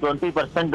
20%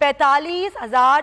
45,000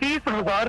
30,000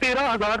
13,000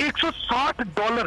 $160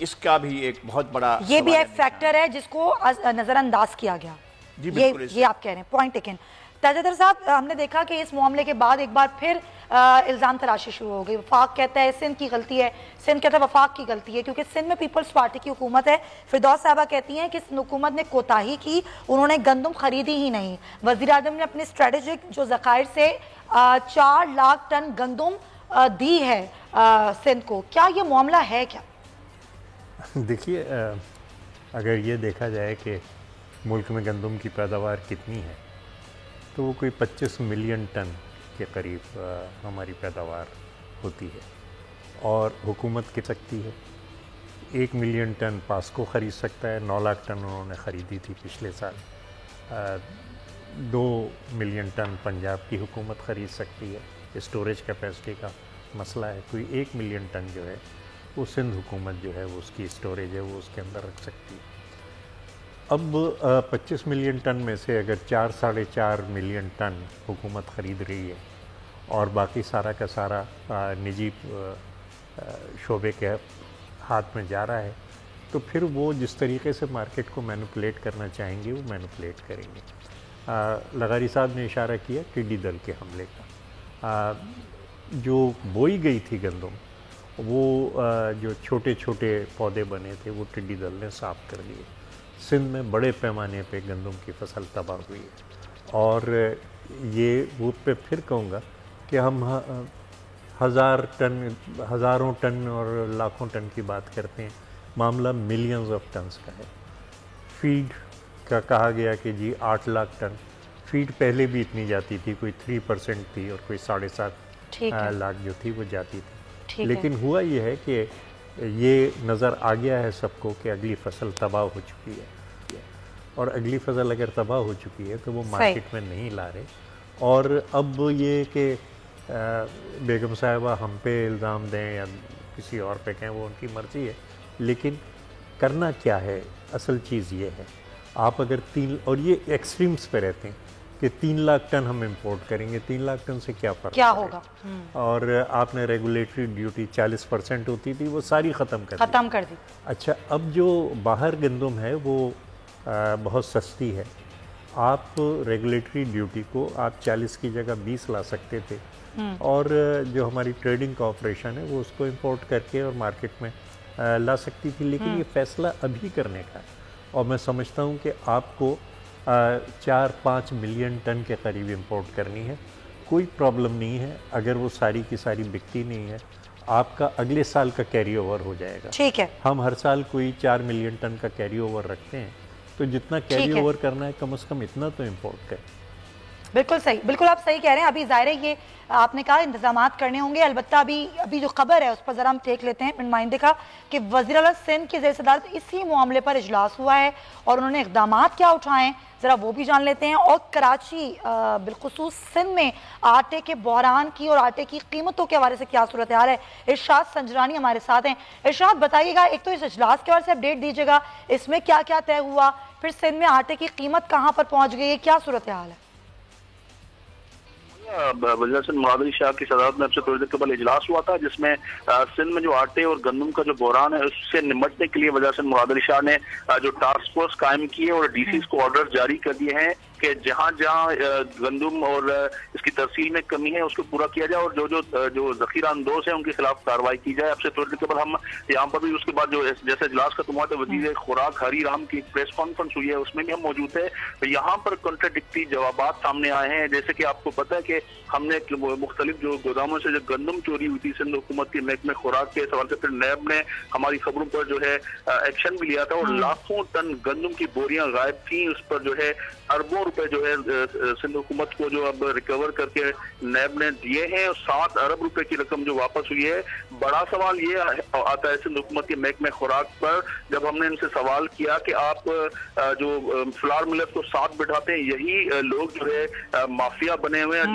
اس کا بھی ایک بہت بڑا یہ بھی ایک فیکٹر ہے جس کو نظر انداز کیا گیا. یہ آپ کہہ رہے ہیں, پوائنٹ ٹیکن. تاجدر صاحب, ہم نے دیکھا کہ اس معاملے کے بعد ایک بار پھر الزام تراشی شروع ہو گئی. وفاق کہتا ہے سندھ کی غلطی ہے, سندھ کہتا ہے وفاق کی غلطی ہے کیونکہ سندھ میں پیپلز پارٹی کی حکومت ہے. فردوس صاحبہ کہتی ہیں کہ حکومت نے کوتاہی کی, انہوں نے گندم خریدی ہی نہیں. وزیر اعظم نے اپنے اسٹریٹجک جو ذخائر سے 4 لاکھ ٹن گندم دی ہے سندھ کو. کیا یہ معاملہ ہے کیا؟ دیکھیے, اگر یہ دیکھا جائے کہ ملک میں گندم کی پیداوار کتنی ہے تو وہ کوئی 25 ملین ٹن کے قریب ہماری پیداوار ہوتی ہے, اور حکومت کی سکتی ہے 1 ملین ٹن پاسکو خرید سکتا ہے. 9 لاکھ ٹن انہوں نے خریدی تھی پچھلے سال. 2 ملین ٹن پنجاب کی حکومت خرید سکتی ہے. اسٹوریج کیپیسٹی کا مسئلہ ہے, کوئی 1 ملین ٹن جو ہے وہ سندھ حکومت جو ہے وہ اس کی اسٹوریج ہے وہ اس کے اندر رکھ سکتی ہے. اب 25 ملین ٹن میں سے اگر 4-4.5 ملین ٹن حکومت خرید رہی ہے اور باقی سارا کا سارا نجی شعبے کے ہاتھ میں جا رہا ہے, تو پھر وہ جس طریقے سے مارکیٹ کو مینوپولیٹ کرنا چاہیں گے وہ مینوپولیٹ کریں گے. لغاری صاحب نے اشارہ کیا ٹڈی دل کے حملے کا. جو بوئی گئی تھی گندم, وہ جو چھوٹے چھوٹے پودے بنے تھے وہ ٹڈی دل نے صاف کر دیے. سندھ میں بڑے پیمانے پہ گندم کی فصل تباہ ہوئی ہے, اور یہ وہ پہ پھر کہوں گا کہ ہم ہزاروں ٹن اور لاکھوں ٹن کی بات کرتے ہیں, معاملہ ملینز آف ٹنز کا ہے. فیڈ کا کہا گیا کہ جی 8 لاکھ ٹن فیڈ پہلے بھی اتنی جاتی تھی, کوئی 3% تھی اور کوئی 7.5 لاکھ جو تھی وہ جاتی تھی. لیکن ہوا یہ ہے کہ یہ نظر آ گیا ہے سب کو کہ اگلی فصل تباہ ہو چکی ہے, اور اگلی فصل اگر تباہ ہو چکی ہے تو وہ مارکیٹ میں نہیں لا رہے. اور اب یہ کہ بیگم صاحبہ ہم پہ الزام دیں یا کسی اور پہ کہیں وہ ان کی مرضی ہے, لیکن کرنا کیا ہے اصل چیز یہ ہے. آپ اگر اور یہ ایکسٹریمز پہ رہتے ہیں کہ 3 لاکھ ٹن ہم امپورٹ کریں گے, 3 لاکھ ٹن سے کیا فرق کیا ہوگا. اور آپ نے ریگولیٹری ڈیوٹی 40% ہوتی تھی وہ ساری ختم کر دی. اچھا, اب جو باہر گندم ہے وہ بہت سستی ہے. آپ ریگولیٹری ڈیوٹی کو آپ 40 کی جگہ 20 لا سکتے تھے, اور جو ہماری ٹریڈنگ کارپوریشن ہے وہ اس کو امپورٹ کر کے اور مارکیٹ میں لا سکتی تھی. لیکن یہ فیصلہ ابھی کرنے کا ہے, اور میں سمجھتا ہوں کہ آپ کو 4-5 ملین ٹن کے قریب امپورٹ کرنی ہے. کوئی پرابلم نہیں ہے اگر وہ ساری کی ساری بکتی نہیں ہے, آپ کا اگلے سال کا کیری اوور ہو جائے گا. ٹھیک ہے, ہم ہر سال کوئی 4 ملین ٹن کا کیری اوور رکھتے ہیں, تو جتنا کیری اوور کرنا ہے کم از کم اتنا تو امپورٹ کریں. بالکل صحیح, بالکل آپ صحیح کہہ رہے ہیں. ابھی ظاہر ہے یہ آپ نے کہا انتظامات کرنے ہوں گے. البتہ ابھی جو خبر ہے اس پر ذرا ہم دیکھ لیتے ہیں نمائندے کا کہ وزیر اعلیٰ سندھ کی زیر صدارت اسی معاملے پر اجلاس ہوا ہے, اور انہوں نے اقدامات کیا اٹھائے ہیں ذرا وہ بھی جان لیتے ہیں. اور کراچی بالخصوص سندھ میں آٹے کے بحران کی اور آٹے کی قیمتوں کے حوالے سے کیا صورتحال ہے. ارشاد سنجرانی ہمارے ساتھ ہیں. ارشاد بتائیے گا, ایک تو اس اجلاس کے حوالے سے اپڈیٹ دیجیے گا, اس میں کیا کیا طے ہوا, پھر سندھ میں آٹے کی قیمت کہاں پر پہنچ گئی ہے, کیا صورتحال ہے. وزیر اعظم مراد علی شاہ کی صدارت میں اب سے تھوڑی دیر قبل اجلاس ہوا تھا, جس میں سندھ میں جو آٹے اور گندم کا جو بحران ہے اس سے نمٹنے کے لیے وزیر اعظم مراد علی شاہ نے جو ٹاسک فورس قائم کی ہے اور ڈی سیز کو آرڈر جاری کر دیے ہیں کہ جہاں جہاں گندم اور اس کی ترسیل میں کمی ہے اس کو پورا کیا جائے, اور جو ذخیرہ اندوز ہیں ان کے خلاف کارروائی کی جائے. اب سے تھوڑی دیر قبل ہم یہاں پر بھی اس کے بعد جو جیسے اجلاس ختم ہوا تھا وزیر خوراک ہری رام کی پریس کانفرنس ہوئی ہے, اس میں بھی ہم موجود تھے. یہاں پر کنٹراڈکٹری جوابات سامنے آئے ہیں. جیسے کہ آپ کو پتہ ہے کہ ہم نے مختلف جو گوداموں سے جو گندم چوری ہوئی تھی سندھ حکومت کی محکمہ خوراک کے سوال سے, پھر نیب نے ہماری خبروں پر جو ہے ایکشن بھی لیا تھا, اور لاکھوں ٹن گندم کی بوریاں غائب تھیں. اس پر جو ہے اربوں روپے جو ہے سندھ حکومت کو جو اب ریکور کر کے نیب نے دیے ہیں, اور 7 ارب روپے کی رقم جو واپس ہوئی ہے. بڑا سوال یہ آتا ہے سندھ حکومت کے محکمہ خوراک پر, جب ہم نے ان سے سوال کیا کہ آپ جو فلاور ملت کو ساتھ بٹھاتے ہیں, یہی لوگ جو ہے مافیا بنے ہوئے ہیں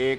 1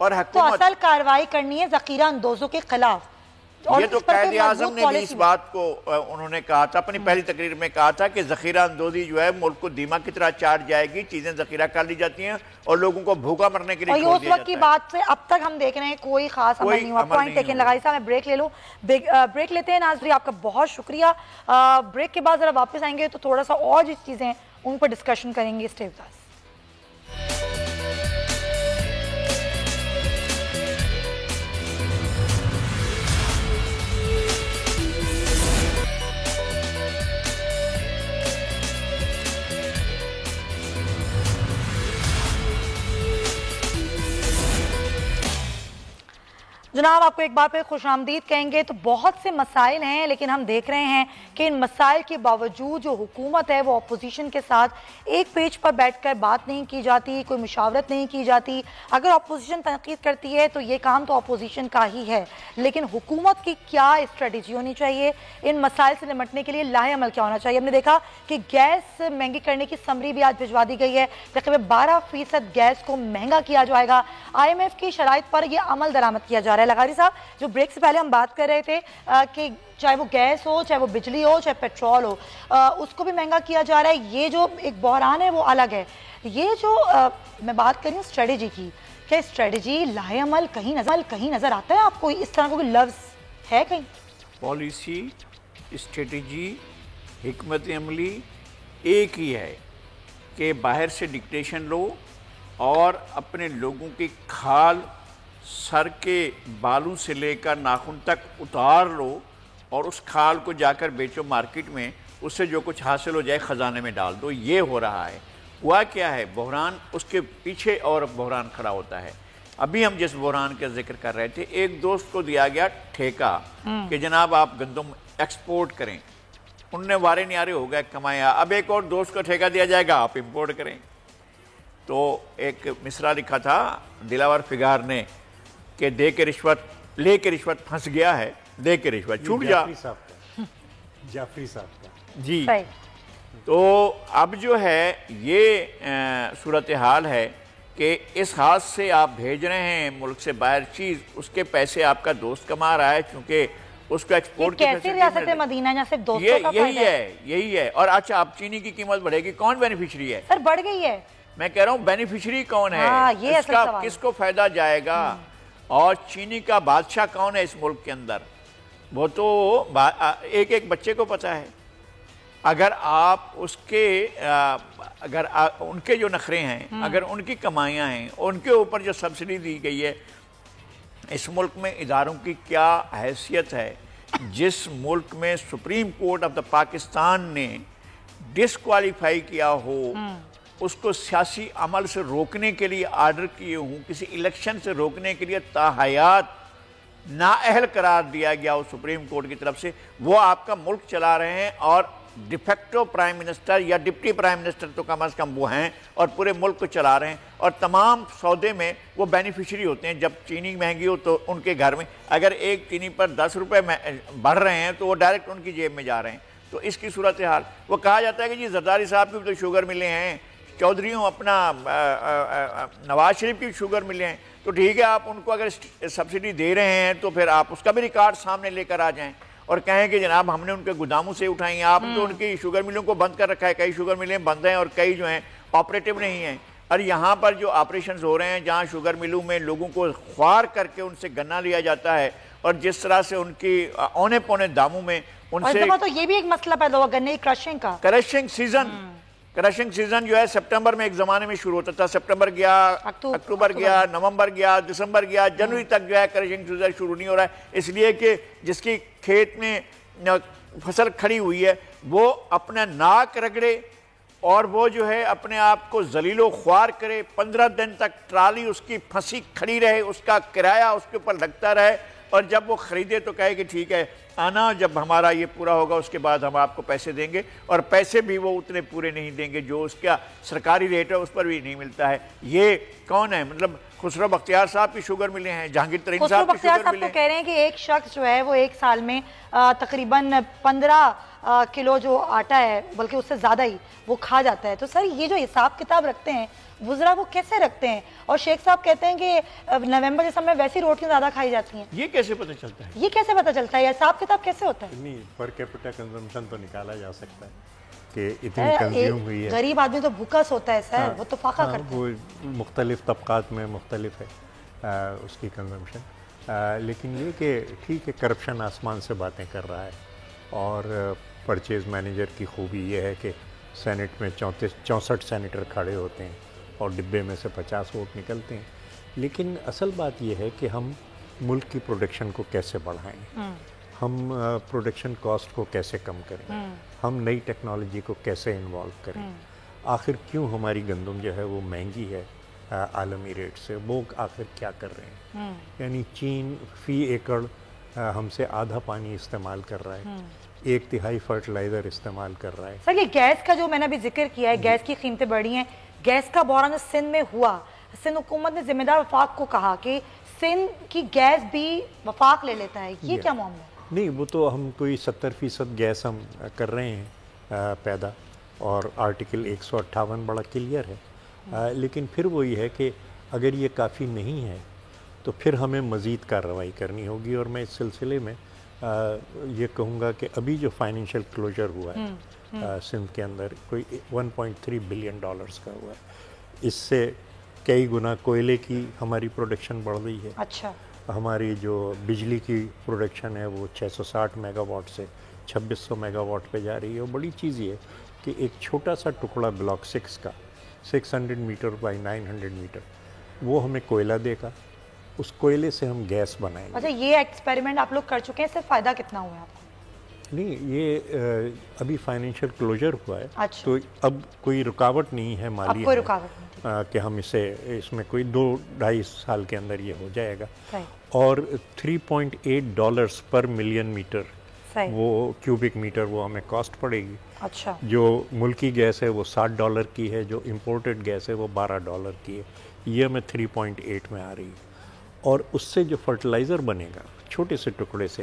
اور تو حکومت اصل کارروائی کرنی ہے ذخیرہ اندوزوں کے خلاف. یہ تو قائد اعظم نے بھی اس بات کو انہوں نے کہا تھا، اپنی پہلی تقریر میں کہا تھا کہ ذخیرہ اندوزی جو ہے ملک کو دیمہ کی طرح چاٹ جائے گی، چیزیں ذخیرہ کر لی جاتی ہیں اور لوگوں کو بھوکا مرنے کے لیے چھوڑ دیا جاتا ہے. اور اس وقت کی بات سے اب تک ہم دیکھ رہے ہیں کوئی خاص عمل نہیں ہوا. Point taken. لغاری صاحب میں بریک لے لوں. بریک لیتے ہیں. ناظرین آپ کا بہت شکریہ. بریک کے بعد ذرا واپس آئیں گے تو تھوڑا سا اور جو چیزیں ہیں ان پر ڈسکشن کریں گے. Stay with us. جناب آپ کو ایک بار پہ خوش آمدید کہیں گے. تو بہت سے مسائل ہیں لیکن ہم دیکھ رہے ہیں کہ ان مسائل کے باوجود جو حکومت ہے وہ اپوزیشن کے ساتھ ایک پیج پر بیٹھ کر بات نہیں کی جاتی، کوئی مشاورت نہیں کی جاتی. اگر اپوزیشن تنقید کرتی ہے تو یہ کام تو اپوزیشن کا ہی ہے، لیکن حکومت کی کیا اسٹریٹجی ہونی چاہیے، ان مسائل سے نمٹنے کے لیے لاہ عمل کیا ہونا چاہیے. ہم نے دیکھا کہ گیس مہنگی کرنے کی سمری بھی آج بھجوا دی گئی ہے. تقریباً 12% گیس کو مہنگا کیا جائے گا. IMF کی شرائط پر یہ عمل درآمد کیا جا رہا ہے. لغاری صاحب جو بریک سے پہلے ہم بات کر رہے تھے کہ چاہے وہ گیس ہو، چاہے وہ بجلی ہو، چاہے پیٹرول ہو، اس کو بھی مہنگا کیا جا رہا ہے. یہ جو ایک بحران ہے وہ الگ ہے. یہ جو میں بات کر رہی ہوں اسٹریٹجی کی، کیا اسٹریٹجی لاہ عمل کہیں نظر آتا ہے آپ کو؟ اس طرح کوئی لفظ ہے کہیں؟ پالیسی، اسٹریٹجی، حکمت عملی ایک ہی ہے کہ باہر سے ڈکٹیشن لو اور اپنے لوگوں کی کھال سر کے بالوں سے لے کر ناخن تک اتار لو اور اس کھال کو جا کر بیچو مارکیٹ میں، اس سے جو کچھ حاصل ہو جائے خزانے میں ڈال دو. یہ ہو رہا ہے. ہوا کیا ہے؟ بحران، اس کے پیچھے اور بحران کھڑا ہوتا ہے. ابھی ہم جس بحران کا ذکر کر رہے تھے، ایک دوست کو دیا گیا ٹھیکہ کہ جناب آپ گندم ایکسپورٹ کریں. ان نے وارے نیارے ہو گئے کمایا. اب ایک اور دوست کو ٹھیکہ دیا جائے گا آپ امپورٹ کریں. تو ایک مصرع لکھا تھا دلاور فگار نے کہ دے کے رشوت لے کے رشوت پھنس گیا ہے، دے کے رشوت چھوٹ جا. جعفری صاحب کا جی. تو اب جو ہے یہ صورتحال ہے کہ اس ہاتھ سے آپ بھیج رہے ہیں ملک سے باہر چیز، اس کے پیسے آپ کا دوست کما رہا ہے چونکہ اس کو ایکسپورٹ کی کیسے ریاست مدینہ جہاں صرف دوستوں کا فائدہ ہے؟ یہی ہے. اور اچھا اب چینی کی قیمت بڑھے گی، کون بینیفیشری ہے؟ سر بڑھ گئی ہے. میں کہہ رہا ہوں بینیفیشری کون ہے، اس کا کس کو فائدہ جائے گا؟ اور چینی کا بادشاہ کون ہے اس ملک کے اندر؟ وہ تو ایک ایک بچے کو پتہ ہے. اگر آپ اس کے اگر ان کے جو نخرے ہیں، اگر ان کی کمائیاں ہیں، ان کے اوپر جو سبسڈی دی گئی ہے، اس ملک میں اداروں کی کیا حیثیت ہے؟ جس ملک میں supreme court of the Pakistan نے ڈسکوالیفائی کیا ہو، اس کو سیاسی عمل سے روکنے کے لیے آرڈر کیے ہوں، کسی الیکشن سے روکنے کے لیے تاحیات نااہل قرار دیا گیا ہو سپریم کورٹ کی طرف سے، وہ آپ کا ملک چلا رہے ہیں اور ڈیفیکٹو پرائم منسٹر یا ڈپٹی پرائم منسٹر تو کم از کم وہ ہیں اور پورے ملک کو چلا رہے ہیں. اور تمام سودے میں وہ بینیفیشری ہوتے ہیں. جب چینی مہنگی ہو تو ان کے گھر میں اگر ایک چینی پر 10 روپے بڑھ رہے ہیں تو وہ ڈائریکٹ ان کی جیب میں جا رہے ہیں. تو اس کی صورتحال وہ کہا جاتا ہے کہ جی زرداری صاحب کی بھی تو شوگر ملے ہیں، چودھریوں اپنا نواز شریف کی شوگر ملے ہیں، تو ٹھیک ہے آپ ان کو اگر سبسڈی دے رہے ہیں تو پھر آپ اس کا بھی ریکارڈ سامنے لے کر آ جائیں اور کہیں کہ جناب ہم نے ان کے گوداموں سے اٹھائی ہیں. آپ نے تو ان کی شوگر ملوں کو بند کر رکھا ہے. کئی شوگر ملیں بند ہیں اور کئی جو ہیں آپریٹو نہیں ہیں. اور یہاں پر جو آپریشنز ہو رہے ہیں جہاں شوگر ملوں میں لوگوں کو خوار کر کے ان سے گنا لیا جاتا ہے اور جس طرح سے ان کی اونے پونے داموں میں ان سے، تو یہ بھی ایک مسئلہ پیدا ہوا گنے کی کرشنگ کا. کرشنگ سیزن جو ہے سپٹمبر میں ایک زمانے میں شروع ہوتا تھا. سپٹمبر گیا، اکتوبر گیا، نومبر گیا، دسمبر گیا، جنوری تک جو ہے کرشنگ سیزن شروع نہیں ہو رہا ہے. اس لیے کہ جس کی کھیت میں فصل کھڑی ہوئی ہے وہ اپنا ناک رگڑے اور وہ جو ہے اپنے آپ کو ذلیل و خوار کرے. 15 دن تک ٹرالی اس کی پھنسی کھڑی رہے، اس کا کرایہ اس کے اوپر لگتا رہے اور جب وہ خریدے تو کہے کہ ٹھیک ہے آنا، جب ہمارا یہ پورا ہوگا اس کے بعد ہم آپ کو پیسے دیں گے. اور پیسے بھی وہ اتنے پورے نہیں دیں گے جو اس کا سرکاری ریٹ ہے اس پر بھی نہیں ملتا ہے. یہ کون ہے؟ مطلب خسرو بختیار صاحب کی شوگر ملے ہیں، جہانگیر ترین صاحب کی شوگر ملے ہیں. تو کہہ رہے ہیں کہ ایک شخص جو ہے وہ ایک سال میں تقریباً 15 کلو جو آٹا ہے بلکہ اس سے زیادہ ہی وہ کھا جاتا ہے. تو سر یہ جو حساب کتاب رکھتے ہیں وزراء وہ کیسے رکھتے ہیں؟ اور شیخ صاحب کہتے ہیں کہ نومبر دسمبر میں ویسی روٹیاں زیادہ کھائی جاتی ہیں. یہ کیسے پتہ چلتا ہے؟ یہ کیسے پتہ چلتا ہے؟ حساب کتاب کیسے ہوتا ہے؟ نہیں، پر کیپٹا کنزمپشن تو نکالا جا سکتا ہے کہ اتنی کنزیوم ہوئی ہے. غریب آدمی تو بھوکا سوتا ہے سر، وہ تو فاقہ کرتا ہے. وہ مختلف طبقات میں مختلف ہے اس کی کنزمپشن. لیکن یہ کہ ٹھیک ہے کرپشن آسمان سے باتیں کر رہا ہے، اور پرچیز مینیجر کی خوبی یہ ہے کہ سینٹ میں 64 سینیٹر کھڑے ہوتے ہیں اور ڈبے میں سے 50 ووٹ نکلتے ہیں. لیکن اصل بات یہ ہے کہ ہم ملک کی پروڈکشن کو کیسے بڑھائیں، ہم پروڈکشن کاسٹ کو کیسے کم کریں، ہم نئی ٹیکنالوجی کو کیسے انوالو کریں. آخر کیوں ہماری گندم جو ہے وہ مہنگی ہے عالمی ریٹ سے، وہ آخر کیا کر رہے ہیں. یعنی چین فی ایکڑ ہم سے آدھا پانی استعمال کر رہا ہے، 1/3 فرٹیلائزر استعمال کر رہا ہے. سر یہ گیس کا جو میں نے ابھی ذکر کیا ہے، گیس کی قیمتیں بڑھی ہیں، گیس کا بحران جو سندھ میں ہوا، سندھ حکومت نے ذمہ دار وفاق کو کہا کہ سندھ کی گیس بھی وفاق لے لیتا ہے. یہ کیا معاملہ ہے؟ نہیں، وہ تو ہم کوئی 70% گیس ہم کر رہے ہیں پیدا، اور آرٹیکل 158 بڑا کلیئر ہے. لیکن پھر وہی ہے کہ اگر یہ کافی نہیں ہے تو پھر ہمیں مزید کارروائی کرنی ہوگی. اور میں اس سلسلے میں یہ کہوں گا کہ ابھی جو فائنینشیل کلوجر ہوا ہے سندھ کے اندر کوئی $1.3 بلین کا ہوا ہے. اس سے کئی گنا کوئلے کی ہماری پروڈکشن بڑھ رہی ہے. اچھا. ہماری جو بجلی کی پروڈکشن ہے وہ 660 میگا واٹ سے 2600 میگا واٹ پہ جا رہی ہے. اور بڑی چیز یہ ہے کہ ایک چھوٹا سا ٹکڑا بلاک 6 کا 600 میٹر بائی 900 میٹر وہ ہمیں کوئلہ دے گا، اس کوئلے سے ہم گیس بنائیں گے. اچھا، یہ ایکسپیریمنٹ آپ لوگ کر چکے ہیں، اس سے فائدہ کتنا ہوا ہے آپ کو؟ نہیں، یہ ابھی فائنینشیل کلوجر ہوا ہے. اچھا. تو اب کوئی رکاوٹ نہیں ہے مالی، کوئی رکاوٹ نہیں کہ ہم اس میں کوئی 2-2.5 سال کے اندر یہ ہو جائے گا. صحیح. اور $3.8 پر ملین میٹر صحیح. وہ کیوبک میٹر وہ ہمیں کاسٹ پڑے گی. اچھا. جو ملکی گیس ہے وہ $60 کی ہے، جو امپورٹڈ گیس ہے وہ $12 کی ہے. یہ ہمیں 3.8 میں آ رہی ہے. اور اس سے جو فرٹیلائزر بنے گا چھوٹے سے ٹکڑے سے،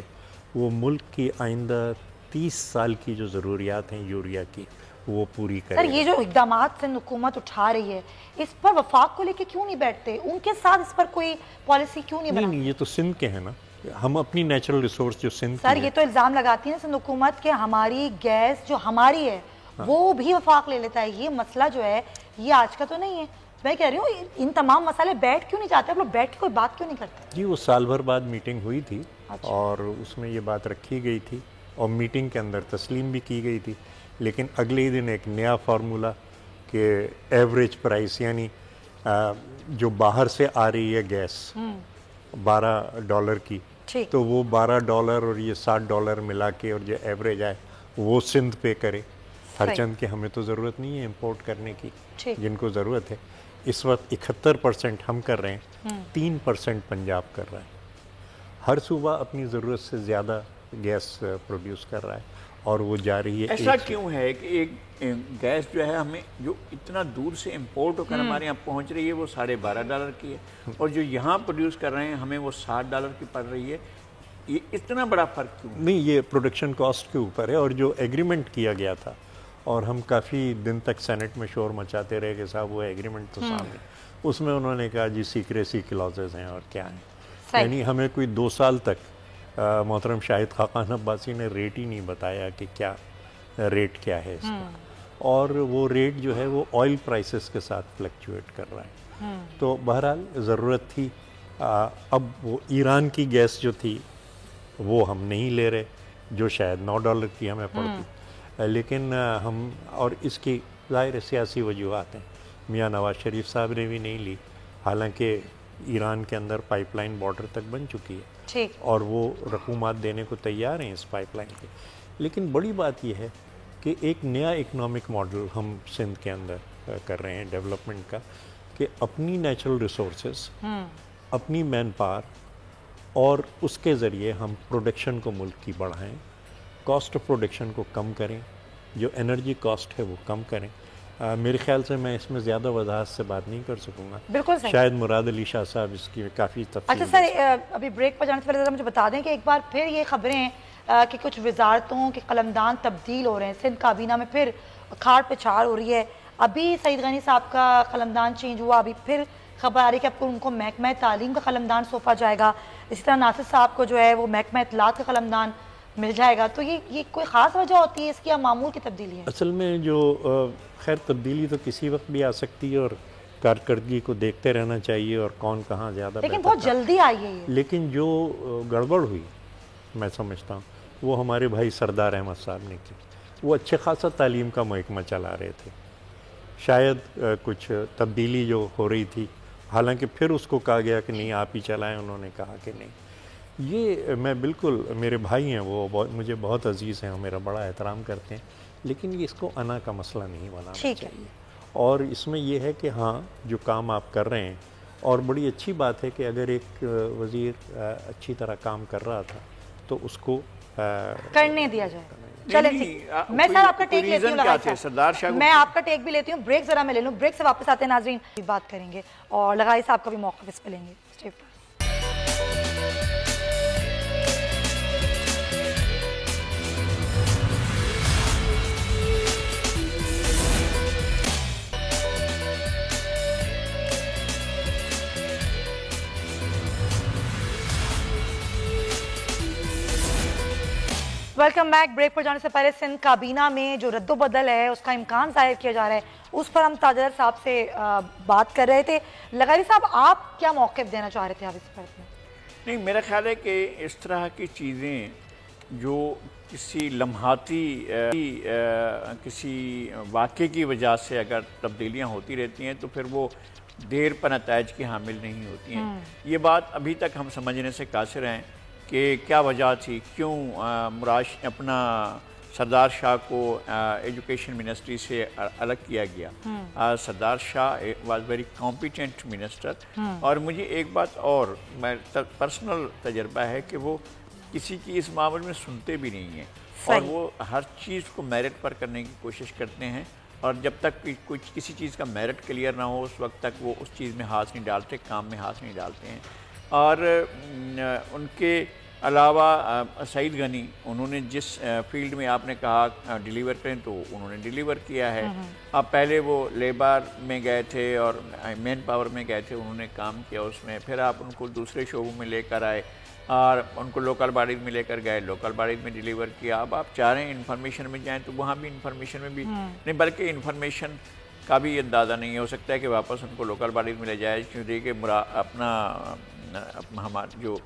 وہ ملک کی آئندہ 30 سال کی جو ضروریات ہیں یوریا کی وہ پوری کرے گا. سر یہ جو اقدامات سندھ حکومت اٹھا رہی ہے اس پر وفاق کو لے کے کیوں نہیں بیٹھتے؟ ان کے ساتھ اس پر کوئی پالیسی کیوں نہیں بناتے؟ نہیں، یہ تو سندھ کے ہیں نا، ہم اپنی نیچرل ریسورس جو سندھ سر یہ تو الزام لگاتی ہیں سندھ حکومت کہ ہماری گیس جو ہماری ہے وہ بھی وفاق لے لیتا ہے. یہ مسئلہ جو ہے یہ آج کا تو نہیں ہے. میں کہہ رہی ہوں ان تمام مسئلے بیٹھ کیوں نہیں جاتے؟ آپ لوگ بیٹھ کے کوئی بات کیوں نہیں کرتے؟ جی، وہ سال بھر بعد میٹنگ ہوئی تھی اور اس میں یہ بات رکھی گئی تھی اور میٹنگ کے اندر تسلیم بھی کی گئی تھی. لیکن اگلے ہی دن ایک نیا فارمولا کہ ایوریج پرائس، یعنی جو باہر سے آ رہی ہے گیس $12 کی، تو وہ $12 اور یہ $60 ملا کے اور جو ایوریج آئے وہ سندھ پے کرے. ہر چند کے ہمیں تو ضرورت نہیں ہے امپورٹ کرنے کی، جن کو ضرورت ہے. اس وقت 71% ہم کر رہے ہیں، 3% پنجاب کر رہا ہے. ہر صوبہ اپنی ضرورت سے زیادہ گیس پروڈیوس کر رہا ہے اور وہ جا رہی ہے. ایسا کیوں ہے کہ ایک گیس جو ہے ہمیں جو اتنا دور سے امپورٹ ہو کر ہمارے یہاں پہنچ رہی ہے وہ $12.5 کی ہے، اور جو یہاں پروڈیوس کر رہے ہیں ہمیں وہ $60 کی پڑ رہی ہے؟ یہ اتنا بڑا فرق کیوں؟ نہیں، یہ پروڈکشن کاسٹ کے اوپر ہے. اور جو ایگریمنٹ کیا گیا تھا اور ہم کافی دن تک سینٹ میں شور مچاتے رہے کہ صاحب وہ ایگریمنٹ تو سامنے، اس میں انہوں نے کہا جی سیکریسی کلازز ہیں اور کیا ہیں. یعنی ہمیں کوئی 2 سال تک محترم شاہد خاقان عباسی نے ریٹ ہی نہیں بتایا کہ کیا ریٹ کیا ہے اس کا. اور وہ ریٹ جو ہے وہ آئل پرائسز کے ساتھ فلکچویٹ کر رہا ہے. تو بہرحال ضرورت تھی. اب وہ ایران کی گیس جو تھی وہ ہم نہیں لے رہے، جو شاید $9 کی ہمیں پڑتی. لیکن ہم، اور اس کی ظاہر سیاسی وجوہات ہیں، میاں نواز شریف صاحب نے بھی نہیں لی، حالانکہ ایران کے اندر پائپ لائن بارڈر تک بن چکی ہے اور وہ رقومات دینے کو تیار ہیں اس پائپ لائن کے. لیکن بڑی بات یہ ہے کہ ایک نیا اکنامک ماڈل ہم سندھ کے اندر کر رہے ہیں ڈیولپمنٹ کا، کہ اپنی نیچرل ریسورسز، اپنی مین پاور، اور اس کے ذریعے ہم پروڈکشن کو ملک کی بڑھائیں، کاسٹ آف پروڈکشن کو کم کریں، جو انرجی کاسٹ ہے وہ کم کریں. میرے خیال سے میں اس میں زیادہ وضاحت سے بات نہیں کر سکوں گا. بالکل صحیح. شاید مراد علی شاہ صاحب اس کی کافی تفصیل. اچھا سر، ابھی بریک پر جانے سے پہلے ذرا مجھے بتا دیں کہ ایک بار پھر یہ خبریں کہ کچھ وزارتوں کے قلمدان تبدیل ہو رہے ہیں، سندھ کابینہ میں پھر کھاڑ پچھاڑ ہو رہی ہے، ابھی سعید غنی صاحب کا قلمدان چینج ہوا، ابھی پھر خبر آ رہی ہے کہ اب ان کو محکمہ تعلیم کا قلمدان سونپا جائے گا، اسی طرح ناصر صاحب کو جو ہے وہ محکمہ اطلاعات کا قلمدان مل جائے گا. تو یہ کوئی خاص وجہ ہوتی ہے اس کی یا معمول کی تبدیلی ہے؟ اصل میں جو خیر تبدیلی تو کسی وقت بھی آ سکتی ہے اور کارکردگی کو دیکھتے رہنا چاہیے اور کون کہاں زیادہ لیکن بہت جلدی آئی ہے یہ. لیکن جو گڑبڑ ہوئی میں سمجھتا ہوں وہ ہمارے بھائی سردار احمد صاحب نے کی. وہ اچھے خاصا تعلیم کا محکمہ چلا رہے تھے، شاید کچھ تبدیلی جو ہو رہی تھی، حالانکہ پھر اس کو کہا گیا کہ نہیں آپ ہی چلائیں، انہوں نے کہا کہ نہیں. یہ میں بالکل، میرے بھائی ہیں وہ مجھے بہت عزیز ہیں اور میرا بڑا احترام کرتے ہیں، لیکن یہ اس کو انا کا مسئلہ نہیں بنانا چاہیے. اور اس میں یہ ہے کہ ہاں جو کام آپ کر رہے ہیں، اور بڑی اچھی بات ہے کہ اگر ایک وزیر اچھی طرح کام کر رہا تھا تو اس کو کرنے دیا جائے. چلیں میں سر آپ کا ٹیک لیتی ہوں، میں آپ کا ٹیک بھی لیتی ہوں، بریک ذرا میں لے لوں، بریک سے واپس آتے ہیں ناظرین بات کریں گے اور لغاری صاحب کا بھی موقف اس پہ لیں گے. Welcome back. بریک پر جانے سے پہلے سندھ کابینہ میں جو رد و بدل ہے اس کا امکان ظاہر کیا جا رہا ہے، اس پر ہم تاجر صاحب سے بات کر رہے تھے. لغاری صاحب آپ کیا موقف دینا چاہ رہے تھے آپ اس پر؟ نہیں، میرا خیال ہے کہ اس طرح کی چیزیں جو کسی لمحاتی کسی واقعے کی وجہ سے اگر تبدیلیاں ہوتی رہتی ہیں تو پھر وہ دیر پر نتائج کی حامل نہیں ہوتی ہیں. یہ بات ابھی تک ہم سمجھنے سے قاصر ہیں کہ کیا وجہ تھی، کیوں اپنا سردار شاہ کو ایجوکیشن منسٹری سے الگ کیا گیا. سردار شاہ واز ویری کمپیٹنٹ منسٹر، اور مجھے ایک بات اور پرسنل تجربہ ہے کہ وہ کسی کی اس معاملے میں سنتے بھی نہیں ہیں، اور وہ ہر چیز کو میرٹ پر کرنے کی کوشش کرتے ہیں، اور جب تک کسی چیز کا میرٹ کلیئر نہ ہو اس وقت تک وہ اس چیز میں ہاتھ نہیں ڈالتے، کام میں ہاتھ نہیں ڈالتے ہیں. اور ان کے علاوہ سعید غنی، انہوں نے جس فیلڈ میں آپ نے کہا ڈیلیور کریں تو انہوں نے ڈیلیور کیا ہے. اب پہلے وہ لیبر میں گئے تھے اور مین پاور میں گئے تھے، انہوں نے کام کیا اس میں، پھر آپ ان کو دوسرے شعبوں میں لے کر آئے اور ان کو لوکل باڈیز میں لے کر گئے، لوکل باڈیز میں ڈیلیور کیا. اب آپ چاہ رہے ہیں انفارمیشن میں جائیں تو وہاں بھی انفارمیشن میں بھی نہیں، بلکہ انفارمیشن کا بھی اندازہ نہیں ہو سکتا ہے کہ واپس ان کو لوکل باڈیز میں لے جائے، کیونکہ اپنا ہمارے جو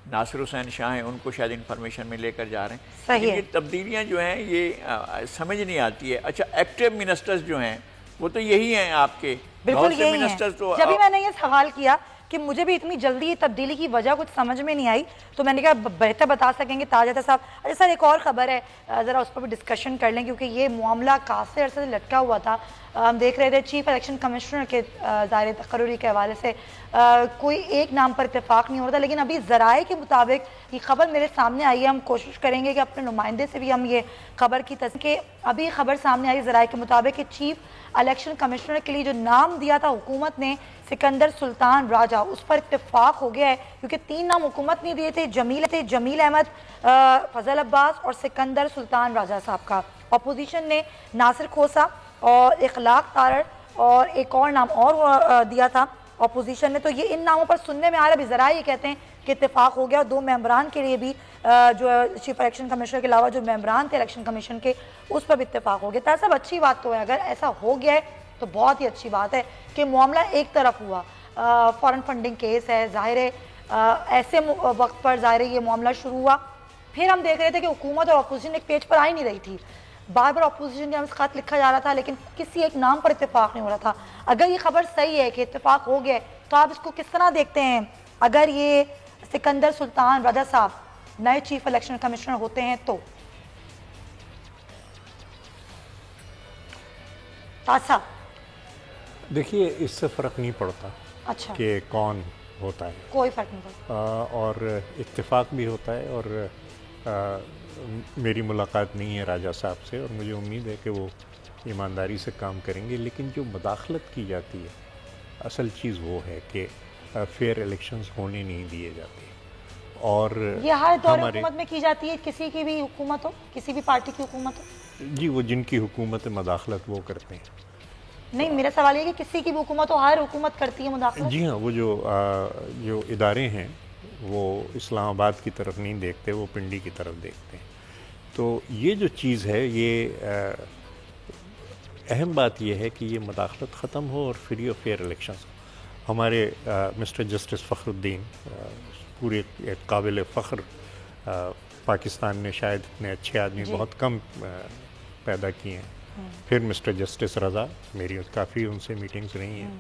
ناصر حسین شاہ ہیں ان کو شاید انفارمیشن میں لے کر جا رہے ہیں. یہ تبدیلیاں جو ہیں یہ سمجھ نہیں آتی ہے. اچھا، ایکٹیو منسٹرز جو ہیں وہ تو یہی ہیں آپ کے، بالکل یہی ہیں. جب بھی میں نے یہ سوال کیا کہ مجھے بھی اتنی جلدی تبدیلی کی وجہ کچھ سمجھ میں نہیں آئی تو میں نے کہا بہتر بتا سکیں گے تاجر صاحب. اچھا سر، ایک اور خبر ہے، ذرا اس پر بھی ڈسکشن کر لیں کیونکہ یہ معاملہ کافی عرصے سے لٹکا ہوا تھا. ہم دیکھ رہے تھے چیف الیکشن کمشنر کے ظاہر تقرری کے حوالے سے کوئی ایک نام پر اتفاق نہیں ہوتا، لیکن ابھی ذرائع کے مطابق یہ خبر میرے سامنے آئی ہے. ہم کوشش کریں گے کہ اپنے نمائندے سے بھی ہم یہ خبر کی تصدیق، کہ ابھی خبر سامنے آئی ذرائع کے مطابق کہ چیف الیکشن کمشنر کے لیے جو نام دیا تھا حکومت نے سکندر سلطان راجہ، اس پر اتفاق ہو گیا ہے، کیونکہ 3 نام حکومت نے دیے تھے، جمیل احمد، فضل عباس اور سکندر سلطان راجہ صاحب کا. اپوزیشن نے ناصر کھوسا اور اخلاق تارڑ اور ایک اور نام اور دیا تھا اپوزیشن نے. تو یہ ان ناموں پر سننے میں آ رہا ہے، ابھی ذرائع یہ کہتے ہیں کہ اتفاق ہو گیا، اور 2 ممبران کے لیے بھی جو چیف الیکشن کمشنر کے علاوہ جو ممبران تھے الیکشن کمیشن کے، اس پر بھی اتفاق ہو گیا. تو صاحب اچھی بات تو ہے، اگر ایسا ہو گیا ہے تو بہت ہی اچھی بات ہے کہ معاملہ ایک طرف ہوا. فارن فنڈنگ کیس ہے، ظاہر ہے ایسے وقت پر ظاہر یہ معاملہ شروع ہوا. پھر ہم دیکھ رہے تھے کہ حکومت اور اپوزیشن ایک پیج پر آ ہی نہیں رہی تھی، بار بار اپوزیشن کے خط لکھا جا رہا تھا لیکن کسی ایک نام پر اتفاق نہیں ہو رہا تھا. اگر یہ خبر صحیح ہے کہ اتفاق ہو گیا تو آپ اس کو کس طرح دیکھتے ہیں؟ اگر یہ سکندر سلطان راجہ صاحب نئے چیف الیکشن کمشنر ہوتے ہیں تو تاسا دیکھیے اس سے فرق نہیں پڑتا اچھا کہ کون ہوتا ہے، کوئی فرق نہیں پڑتا، اور اتفاق بھی ہوتا ہے. اور میری ملاقات نہیں ہے راجہ صاحب سے اور مجھے امید ہے کہ وہ ایمانداری سے کام کریں گے. لیکن جو مداخلت کی جاتی ہے اصل چیز وہ ہے کہ فیئر الیکشنز ہونے نہیں دیے جاتے، اور یہ ہر دور ہمارے حکومت میں کی جاتی ہے، کسی کی بھی حکومت ہو، کسی بھی پارٹی کی حکومت ہو؟ جی وہ جن کی حکومت مداخلت وہ کرتے ہیں. نہیں، میرا سوال یہ ہے کہ کسی کی بھی حکومت ہو، ہر حکومت کرتی ہے مداخلت؟ جی ہاں، وہ جو ادارے ہیں وہ اسلام آباد کی طرف نہیں دیکھتے، وہ پنڈی کی طرف دیکھتے ہیں. تو یہ جو چیز ہے، یہ اہم بات یہ ہے کہ یہ مداخلت ختم ہو اور فری اور فیئر الیکشنز ہو. ہمارے مسٹر جسٹس فخر الدین پورے ایک قابل فخر، پاکستان نے شاید اتنے اچھے آدمی بہت کم پیدا کیے ہیں. پھر مسٹر جسٹس رضا، میری کافی ان سے میٹنگز رہی ہیں.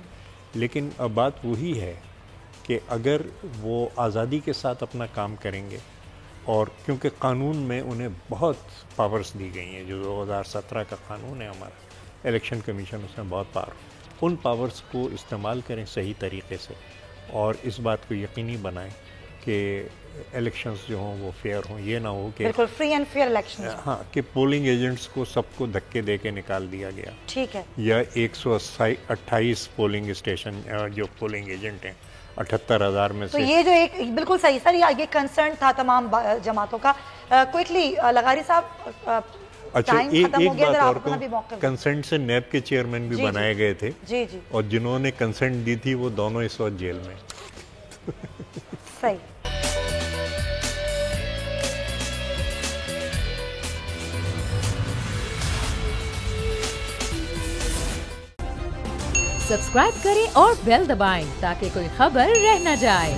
لیکن اب بات وہی ہے کہ اگر وہ آزادی کے ساتھ اپنا کام کریں گے، اور کیونکہ قانون میں انہیں بہت پاورز دی گئی ہیں، جو 2017 کا قانون ہے ہمارا الیکشن کمیشن، اس میں بہت پاور، ان پاورز کو استعمال کریں صحیح طریقے سے، اور اس بات کو یقینی بنائیں کہ الیکشنز جو ہوں وہ فیئر ہوں. یہ نہ ہو کہ بالکل فری اینڈ فیئر الیکشن. ہاں، کہ پولنگ ایجنٹس کو سب کو دھکے دے کے نکال دیا گیا. ٹھیک ہے. یا 128 پولنگ اسٹیشن جو پولنگ ایجنٹ ہیں 78,000 میں تو سے. یہ جو ایک بالکل صحیح سر، یہ کنسرن تھا تمام جماعتوں کا. کوئکلی لغاری صاحب، اچھا ایک بات اور موقع کنسنٹ سے نیب کے چیئرمین بھی بنائے گئے تھے، جی جی، اور جنہوں نے کنسنٹ دی تھی وہ دونوں اس وقت جیل میں. صحیح. سبسکرائب کریں اور بیل دبائیں تاکہ کوئی خبر رہ نہ جائے.